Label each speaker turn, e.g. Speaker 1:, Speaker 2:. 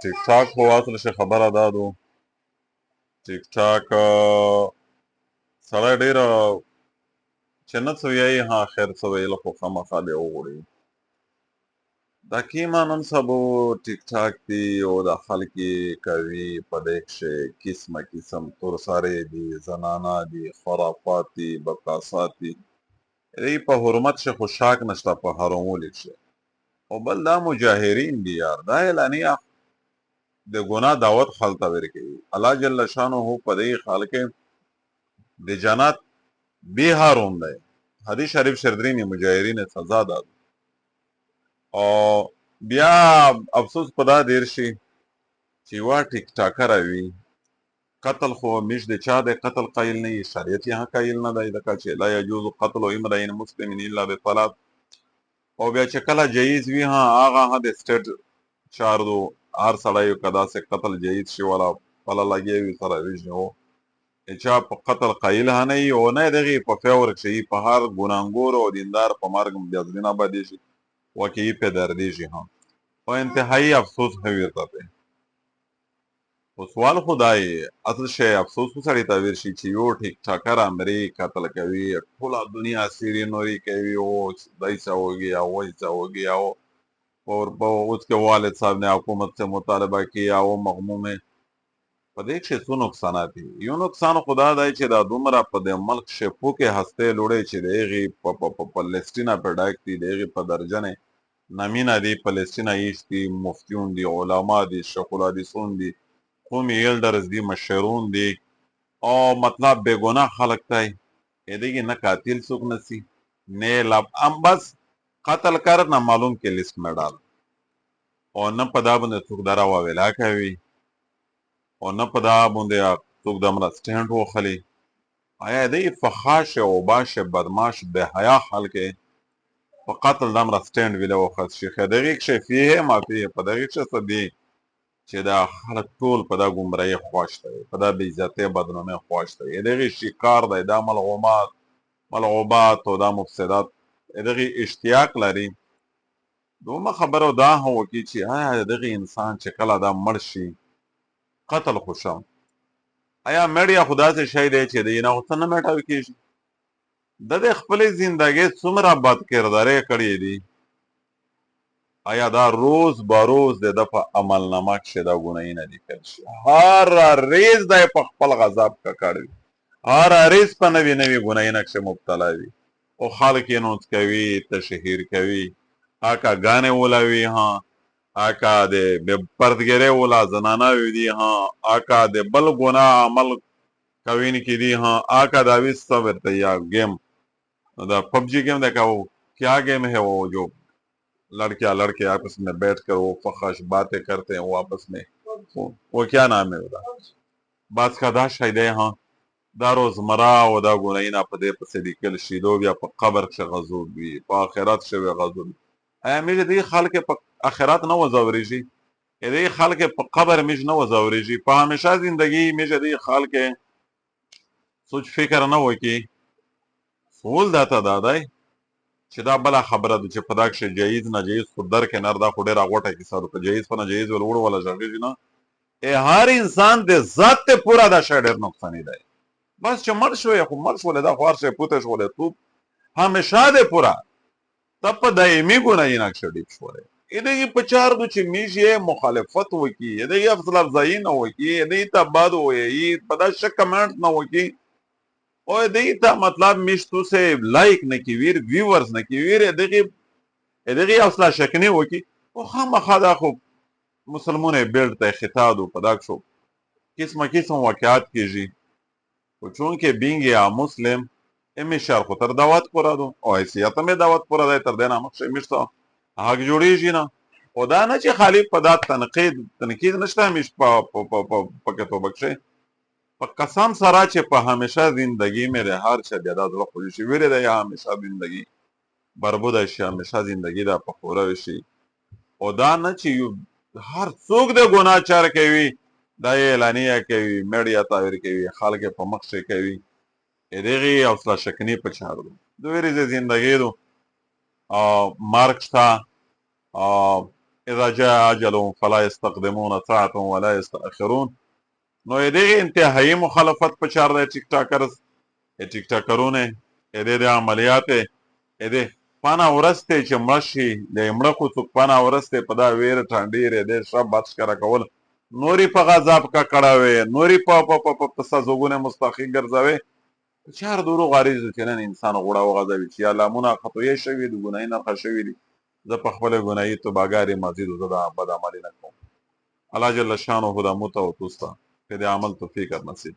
Speaker 1: ټیک ټاک خو اصل شي خبره دا ده ټیک ټاک سړی ډېره چې نه څه وایي ها خیر څه ویله خو خامخا دې وغواړي دا کیما نن سبا ټیک ټاک دی او دا خلک یې کوي په دې کښې قسمه قسم تورسارې دي زنانه دي خرافات دي بکاسات دي دې په حرمت شه خو شاک نشته په حرامولو کښې او بل دا مجاهرین دي یار دا اعلانیه د ګناه دعوت خلق ته ورکوي الله جل شانه په دې خال کې د جنت بے هاروم دی حدیث شریف شردرین مجاهرین سزا ده او بیا افسوس په دا دیر شي چې یوه ټیک ټاکره وي قتل خو میش د چا د قتل قایل نه وي شریعت یې قایل نه دی ځکه چې لا یجوز قتل امرئ مسلم الا بطلاق او بیا چې کله جایز وي هغه د سټیټ چارو هر سړی که داسې قتل جایز شي والا پله لګیا وي سره وژني و چا په قتل قایل نه وي او نه دغې په فیور کښې په هر ګناهګور او دیندار په مرګ بیا زړه بدېږي واقعي پې دردېږي هم او انتهایی افسوس هم ورته دی خو سوال خو دا یې اصل شی افسوس خو سړي ته ویل شي چې یو ټیک ټاکر مرې قتل کوي ټوله دنیا سیرې نورې کوي او دای څه ہو گیا وہی څه ہو گیا اور اس کے والد صاحب نے حکومت سے مطالبه کیا او مغموم ہے په دې کښې څو نقصانات دي یو نقصان خو دا دی چې دا دومره په دې ملک کښې پوکې هستې لوړې چې د هغې په لیسټینه پې ډک دي د هغې په درجنې نمینه دي په لیسټینه ایښ دي مفتیون دي علما دي شیخ الحدیثون دي قومي ایلډرز دي مشرون دي او مطلب بېګناه خلک دی هدې نه قاتل څوک نسی نه لب ام بس قتل کر نه معلوم کې لیست میں ډال او نه په دا باندې څوک دره واویلا کوي او نه په دا باندې څوک دمره سټینډ وخلي آیا دی فحاش او باش بدماش بے حیا خلک په قتل دمره سټینډ ویله وخت شي دغې کښې فیه ما فیه په دغې کښې څه دي چې دا خلک ټول په دا ګمراهۍ خوښ دی په دا بې عزتۍ بدنامۍ خوښ دی دغې شکار دی دا ملعوبات او دا مفسدات دغې اشتیاق لري دومره خبره دا هم وکړي چې آیا دغې انسان چې کله دا مړ شي قتل خو شه آیا مړ خو داسې شی دی چې دی نه خو څه نه میټاوي کېږي د دې خپلې زندګۍ څومره بد کردارۍ کړې دي آیا دا روز به روز د ده په عملنامه کښې دا ګناهي نه لیکل شي هره ریز دی په خپل غضب ککړ وي هره ریز په نوي نوي ګناهینه کښې مبتلا وي او خلک یې نوڅ کوي تشهیر کوي اکاګانې ولوي اکا د پردګرۍ ولا زنانه دي اکا د بل ګناه عمل کوونکي دي اکا دا ویس ورته یا گیم دا پبجی گیم دیکھا وہ کیا گیم ہے وہ جو लड़कियां लड़के आपस में बैठ कर वो फखश बातें करते हैं वो आपस में वो क्या नाम है उसका बात का دا شی دی دا روزمره او دا ګناهونه په دې پسې لیکل شي دو بیا په قبر کښې غضوب وي په آخرت کښې وي غضوب آیا موږ دې خلک په آخرت نه وځورېږي دې خلک په قبر موږ نه وځورېږي په همیشه زندګي موږ دې خلک سوچ فکر نه وکړي سوال دا ته دا دی چې دا بله خبره ده چې په دا کښې جایز ناجایز خو درکنار دا خو ډېره غوټه کیسه ده که جایز په ناجایز ول وړو والا غږېږي نه هر انسان د ذات ته پوره دا شی ډېر نقصاني دی بس چې مړ شوی خو مړ شولې دا خو هر شی پوته شولې تو همیشه دې پوره ته په دایمي ګناهي نه کښې ډیب شولې دې په چار دو چې میږ یې مخالفت وکړي دې افضل افضایي نه وکړي دې ته بد ووایي په دا ښه کمنټ نه وکړي او دې ته مطلب میش تو سے لایک نه کیویر ویورز نه کیویر دغه حوصله شکنی وکي او خامخا دا خو مسلمونه بیلډ ته خطاب په دا شو قسم واقعات کیږي او چون کې بینګ یا مسلم امی شر خو تر دعوت پورا دو او حیثیت مې دعوت پورا دی تر دینه مخ مشته حق جوړیږي نه او دا نه چې خالی په دا تنقید نشته همیش په کتو بکشه په قسم سره چې په همیشه زندگی مې د هر چا بیا دا زړه خوشي شي ویلې ده یا همیشه زندگی بربوده شي همیشه زندگی دا په خوره شي او دا نه چې هر څوک د ګناه چار کوي دا یې اعلانیه کوي میډیا تاویر کوي خلک په مخ شي کوي دغه حوصله شکنی په چارو د ورځې زندگی دو مارک شته اذا جاء اجلهم فلا يستقدمون ساعه ولا يستاخرون. نو دغه انتهایی مخالفت په چار دی ټیک ټاکرز ټیک ټاکرونه د عملیات د پانا ورسته چې مړه شي د مړه خو څوک پانا ورسته په دا ویر ټانډیر د شب بچ کرا کول نوري په غذاب کا کړهوي نوري په سازوګونه مستخی ګرځوي چار دورو غاریز چې نن انسان غوړه وغځوي چې علامونه خطوی شوی د ګناي نه خښوي دي زه په خپل ګناي ته باګاری مزید زدا بد عمل نه کوم. الله جل شانه خدا مو ته او توستا په دې عمل توفیق نصیب